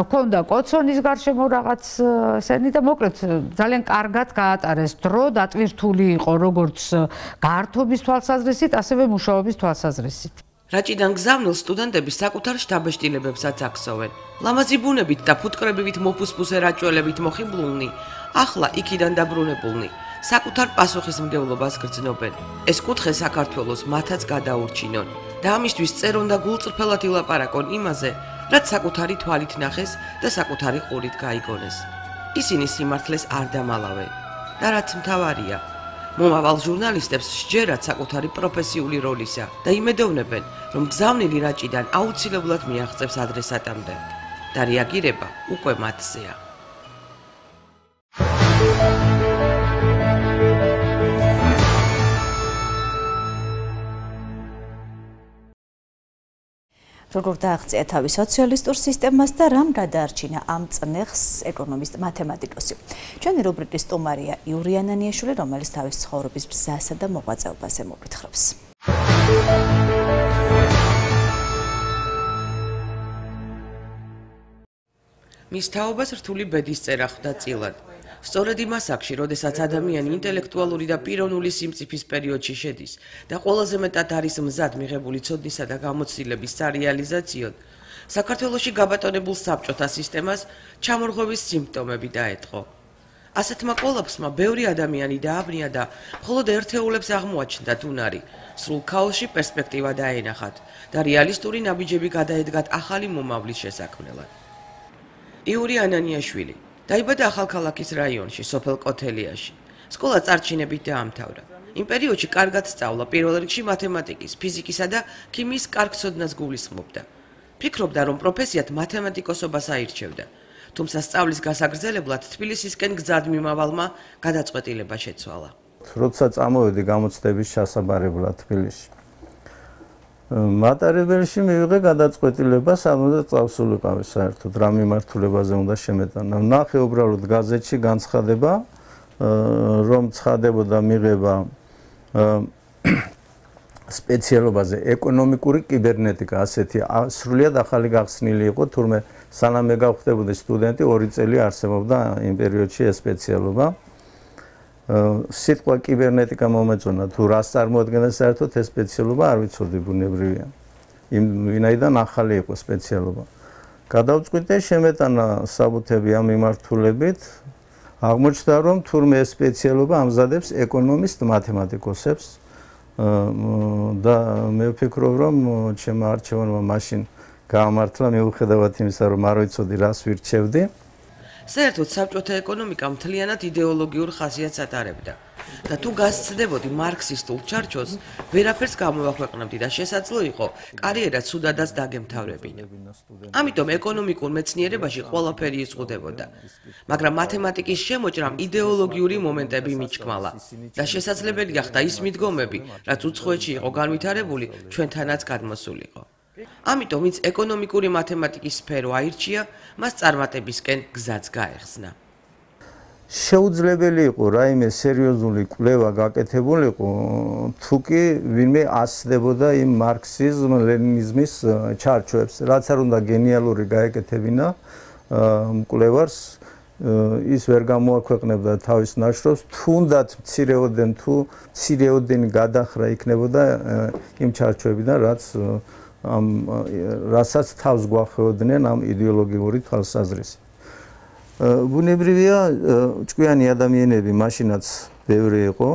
ჰქონდა კოცონის გარშემო რაღაც ესენი და მოკლედ ძალიან კარგად გაატარეს დრო, დატვირთული იყო როგორც გართობის თვალსაზრისით, ასევე მუშაობის თვალსაზრისით. რაჭიდან გზავნილ სტუდენტები საკუთარ შთაბეჭდილებებსაც აქცევენ. ლამაზი ბუნებით და ფუტკრებივით მოფუსფუსე რაჭველებით მოხიბლულნი, ახლა იქიდან დაბრუნებულნი, საკუთარ პასუხისმგებლობას გრძნობენ. ეს კუთხე საქართველოს მათაც გადაურჩინონ და ამისთვის წერონ და გულწრფელად ილაპარაკონ იმაზე, რაც საკუთარი თვალით ნახეს და საკუთარი ყურით გაიგონეს. ისინი სიმართლეს არ დამალავენ და რაც მთავარია, მომავალ ჟურნალისტებს სჯერათ საკუთარი პროფესიული როლისა და იმედოვნებენ, რომ გზავნილი რაჭიდან აუცილებლად მიაღწევს ადრესატამდე და რეაგირება უკვე მათზეა. როგორ დააღწია თავი სოციალისტურ სისტემას და რამ გადაარჩინა ამ წნეხს ეკონომისტ მათემატიკოსი. ჩვენი რუბრიკის სტუმარია იური ანანიაშვილი, რომელიც თავის ცხოვრების ბრძასა და მოღვაწეობაზე მოგვითხრობს. მის თაობას რთული ბედისწერა ხვდა წილად. სწორედ იმ ასაკში, როდესაც ადამიანი ინტელექტუალური და პიროვნული სიმწიფის პერიოდში შედის და ყველაზე მეტად არის მზად მიღებული ცოდნისა და გამოცდილების სარეალიზაციოდ, საქართველოში გაბატონებულ საბჭოთა სისტემას ჩამორღვევის სიმპტომები დაეწყო. ასეთმა კოლაფსმა ბევრი ადამიანი დააბრია და მხოლოდ ერთეულებს აღმოაჩნდათ უნარი, სრულ ქაოსში პერსპექტივა დაენახათ და რეალისტური ნაბიჯები გადაედგათ ახალი მომავლის შესაქმნელად. იური ანანიაშვილი დაიბადა ახალქალაქის რაიონში, სოფელ კოთელიაში. სკოლა წარჩინებით დაამთავრა. იმ პერიოდში კარგად სწავლა, პირველ რიგში მათემატიკის, ფიზიკისა და ქიმიის კარგ ცოდნას გულისხმობდა. ფიქრობდა, რომ პროფესიად მათემატიკოსობას აირჩევდა. თუმცა სწავლის გასაგრძელებლად თბილისისკენ გზად მიმავალმა გადაწყვეტილება შეცვალა. როცა წამოვედი გამოცდების ჩასაბარებლად თბილისში, მატარებელში მივიღე გადაწყვეტილება, სანამ წავსულიყავი საერთოდ რა მიმართულებაზე უნდა შემეტანა. ნახე უბრალოდ გაზეთში განცხადება, რომ ცხადებოდა მიღება სპეციალობაზე ეკონომიკური კიბერნეტიკა, ასეთი სრულიად ახალი გახსნილი იყო, თურმე სანამ მე გავხდებოდი სტუდენტი, 2 წელი არსებობდა იმ პერიოდში ეს სპეციალობა. სიტყვა კიბერნეტიკა მომეწონა, თუ რას წარმოადგენდა საერთოდ ეს სპეციალობა, არ ვიცოდი, ბუნებრივია. ვინაიდან ახალი იყო სპეციალობა. გადავწყვიტე შემეტანა საბუთები ამ მიმართულებით. აღმოჩნდა, რომ თურმე ეს სპეციალობა ამზადებს ეკონომისტ მათემატიკოსებს და მე ვფიქრობ, რომ ჩემმა არჩევანმა მაშინ გაამართლა მიუხედავად იმისა, რომ არ ვიცოდი რას ვირჩევდი. საერთოდ საბჭოთა ეკონომიკა მთლიანად იდეოლოგიურ ხასიათს ატარებდა და თუ გასცდებოდი მარქსისტულ ჩარჩოს, ვერაფერს გამოვაქვეყნებდი და შესაძლო იყო კარიერა ცუდადაც დაგემთავრებინა. ამიტომ ეკონომიკურ მეცნიერებაში ყველაფერი იზღუდებოდა, მაგრამ მათემატიკის შემოჭრამ იდეოლოგიური მომენტები მიჩქმალა და შესაძლებელი გახდა ის მიდგომები, რაც უცხოეთში იყო განვითარებული, ჩვენთანაც გადმოსულიყო. ამიტომ ვინც ეკონომიკური მათემატიკის სფერო აირჩია, მას წარმატებისკენ გზაც გაეხსნა. შეუძლებელი იყო რაიმე სერიოზული კვლევა გაკეთებულიყო, თუ კი ვინმე ასწდებოდა იმ მარქსიზმ, ლენინიზმის ჩარჩოებს, რაც არ უნდა გენიალური გაეკეთებინა კვლევარს, ის ვერ გამოაქვეყნებდა თავის ნაშრომს, თუნდაც მცირეოდენი გადახრა იქნებოდა იმ čarčoებიდან, რასაც თავს გვახეოდნენ ამ იდეოლოგიური თვალსაზრისით. ბუნებრივია, ჭკვიანი ადამიანები მაშინაც ბევრი იყო.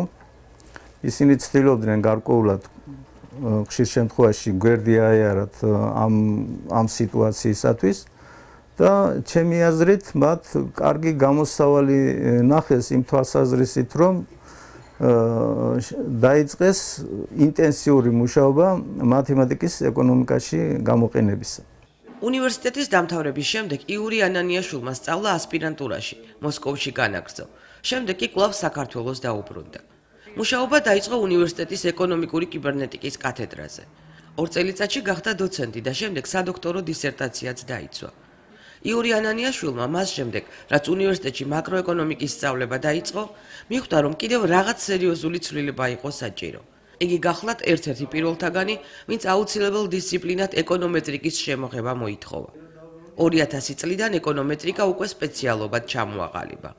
ისინი ცდილობდნენ გარკვეულად ხშირ შემთხვევაში გვერდი აეარათ ამ სიტუაციისათვის და ჩემი აზრით მათ კარგი გამოსავალი ნახეს იმ თვალსაზრისით, რომ დაიწყეს ინტენსიური მუშაობა მათემატიკის ეკონომიკაში გამოყენებისა. უნივერსიტეტის დამთავრების შემდეგ იური ანანიაშვილმა სწავლა ასპირანტურაში, მოსკოვში განაგრძო. შემდეგ კი კვლავ საქართველოს დაუბრუნდა. მუშაობა დაიწყო უნივერსიტეტის ეკონომიკური კიბერნეტიკის კათედრაზე. 2 წელიწადში გახდა დოცენტი და შემდეგ სადოქტორო დისერტაციაც დაიცვა. იური ანანიაშვილმა მას შემდეგ, რაც უნივერსიტეტში მაკროეკონომიკის სწავლება დაიწყო, მიხვდა, რომ კიდევ რაღაც სერიოზული ცვლილება იყო საჭირო. იგი გახლავთ ერთ-ერთი პირველთაგანი, ვინც აუცილებელ დისციპლინად ეკონომეტრიკის შემოღება მოითხოვა. 2000 წლიდან ეკონომეტრიკა უკვე სპეციალობად ჩამოაყალიბა.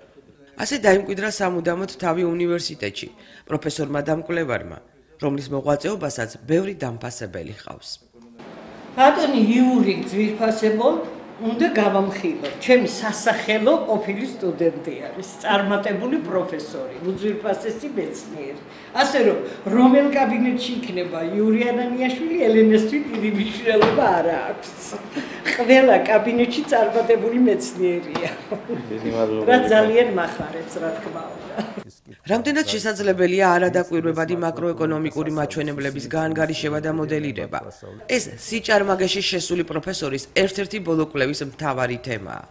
ასე დაიმკვიდრა სამუდამოდ თავი უნივერსიტეტში, პროფესორმა და მკვლევარმა, რომლის მოღვაწეობასაც ბევრი დამფასებელი ჰყავს. ბატონი იური ძვირფასებო, უნდა გავამხილოთ, ჩემი სასახელო ყოფილი სტუდენტი არის, წარმატებული პროფესორი, უძვირფასესი მეცნიერი. ასე რომ, რომელ კაბინეტში იქნება იური ანანიაშვილი, ელენესთვის დიდი მნიშვნელობა არ აქვს. ყველა კაბინეტში წარმატებული მეცნიერია. რაც ძალიან მახარებს, რა თქმა უნდა. რამდენად შესაძლებელია არადაკვირვებადი მაკროეკონომიკური მაჩვენებლების გაანგარიშება და მოდელირება. ეს სიჭარმაგეში შესული პროფესორის ერთ-ერთი ბოლო კვლევის მთავარი თემაა.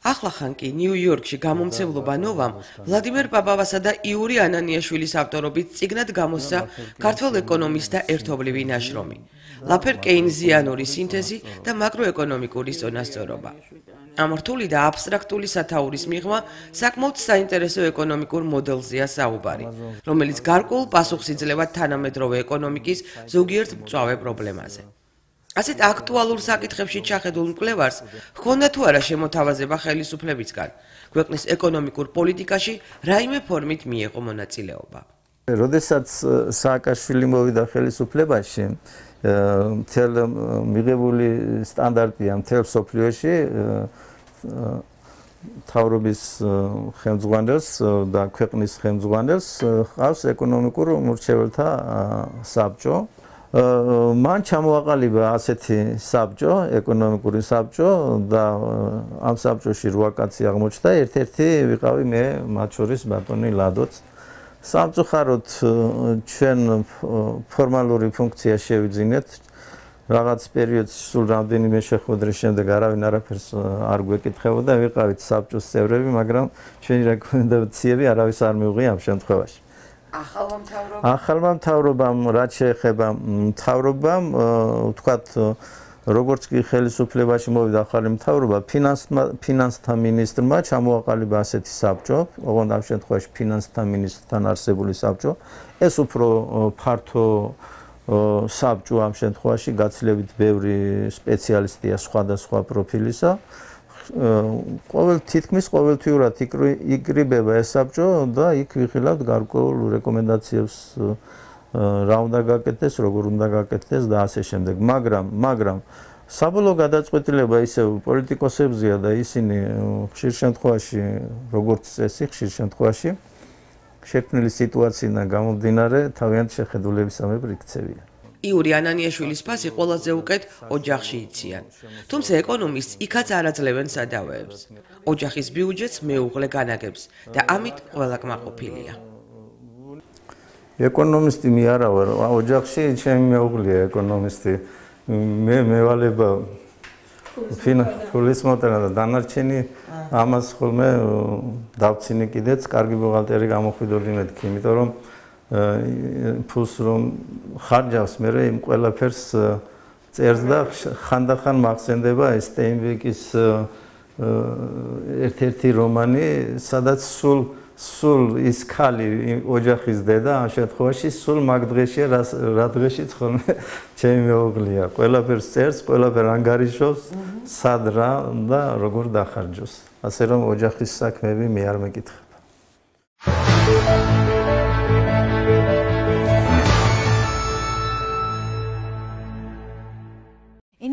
ახლახან კი ნიუ-იორკში გამომცემლობა ნოვამ ვლადიმერ პაპავასა და იური ანანიაშვილის ავტორობით წიგნად გამოსცა ქართველ ეკონომისტთა ერთობლივი ნაშრომი ლაფერ კეინზიანური სინთეზი და მაკროეკონომიკური წონასწორობა. ამ რთული და აბსტრაქტული სათაურის მიღმა საკმაოდ საინტერესო ეკონომიკურ მოდელზეა საუბარი, რომელიც გარკვეულ პასუხს იძლევა თანამედროვე ეკონომიკის ზოგიერთ მწვავე პრობლემაზე. ასეთ აქტუალურ საკითხებში ჩახედულ მკვლევარს ჰქონდა თუ არა შემოთავაზება ხელისუფლებისგან ქვეყნის ეკონომიკურ პოლიტიკაში რაიმე ფორმით მიეღო მონაწილეობა. როდესაც სააკაშვილი მოვიდა ხელისუფლებაში, მთელ მიღებული სტანდარტია მთელ მსოფლიოში მთავრობის ხელმძღვანელს და ქვეყნის ხელმძღვანელს ჰყავს ეკონომიკურ მრჩეველთა საბჭო. მან ჩამოაყალიბა ასეთი საბჭო, ეკონომიკური საბჭო და ამ საბჭოში 8 კაცი აღმოჩნდა, ერთ-ერთი ვიყავი მე, მათ შორის ბატონი ლადოც. სამწუხაროდ ჩვენ ფორმალური ფუნქცია შევიძინეთ. რაღაც პერიოდში სულ რამდენიმე შეხვედრის შემდეგ არავინ არაფერს არ გვეკითხებოდა, ვიყავით საბჭოს წევრები, მაგრამ ჩვენი რეკომენდაციები არავის არ მიუღია ამ შემთხვევაში. ახალმა მთავრობამ, რაც შეეხება მთავრობამ, ვთქვათ, როგორც კი ხელისუფლებაში მოვიდა ახალი მთავრობა, ფინანსთა მინისტრმა ჩამოაყალიბა ასეთი საბჭო, ოღონდ ამ შემთხვევაში ფინანსთა მინისტრთან არსებული საბჭო. ეს უფრო ფართო საბჭო ამ შემთხვევაში გაცილებით ბევრი სპეციალისტია სხვადასხვა პროფილისა. თითქმის ყოველთვიურად იკრიბება ეს საბჭო და იქ ვიხილავთ გარკვეულ რეკომენდაციებს რა უნდა გაკეთდეს, როგორ უნდა გაკეთდეს და ასე შემდეგ. მაგრამ საბოლოო გადაწყვეტილება ისევ პოლიტიკოსებზეა და ისინი ხშირ შემთხვევაში, როგორც წესი, ხშირ შემთხვევაში შექმნილი სიტუაციიდან გამომდინარე თავიანთი შეხედულებისამებრ იქცევიან. იური ანანიაშვილის ფასი ყველაზე უკეთ ოჯახში იციან. თუმცა ეკონომისტს იქაც არ აძლევენ სადავეებს. ოჯახის ბიუჯეტს მეუღლე განაგებს და ამით ყველა კმაყოფილია. ეკონომისტი მე არა ვარ, ოჯახში ჩემი მეუღლეა ეკონომისტი. მე მევალება ფულის მოტანა და დანარჩენი ამას ხოლმე დავცინე კიდეც კარგი ბუღალტერი გამოხვიდოდი მეთქი, იმიტომ რომ ფულს რომ ხარჯავს მე იმ ყველაფერს წერს და ხანდახან მახსენდება სტეინბეკის ერთ-ერთი რომანი, სადაც სულ ის ქალი ოჯახის დედა ამ შემთხვევაში სულ მაგ დღეშია რა დღეშიც ხოლმე ჩემი მეუღლეა. ყველაფერს წერს, ყველაფერ ანგარიშობს, სად რა და როგორ დახარჯოს. ასე რომ ოჯახის საქმეები მე არ მეკითხება.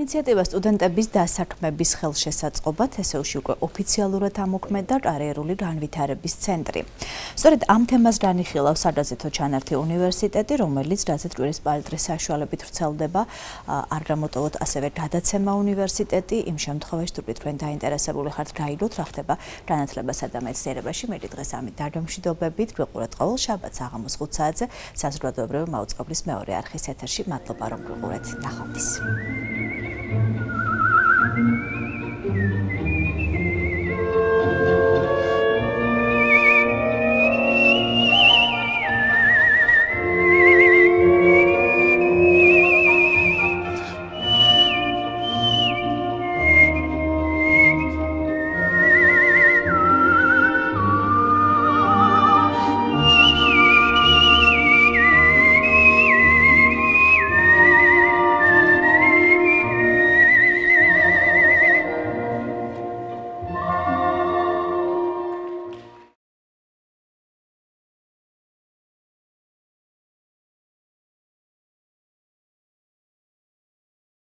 ინიციატივა სტუდენტების დასაქმების ხელშესაწყობად ესეუში უკვე ოფიციალურად ამოქმედა კარიერული განვითარების ცენტრი. სწორედ ამ თემას განიხილავს სადაზეთო ჩანართი უნივერსიტეტი, რომელიც დაზეთ კვირის პალიტრის საშუალებით ვრცელდება. არ გამოტოვოთ ასევე გადაცემა უნივერსიტეტი, იმ შემთხვევაში თუ თქვენ დაინტერესებული ხართ გაიგოთ რა ხდება განათლებასა და მეცნიერებაში. მე დღეს ამით დაგემშვიდობებით, გვიყურეთ ყოველ შაბათს აღამოს 5 საათზე საზოგადოებრივი მაუწყებლის მეორე არხის ეთერში. მადლობა რომ გვიყურეთ. ნახვამდის.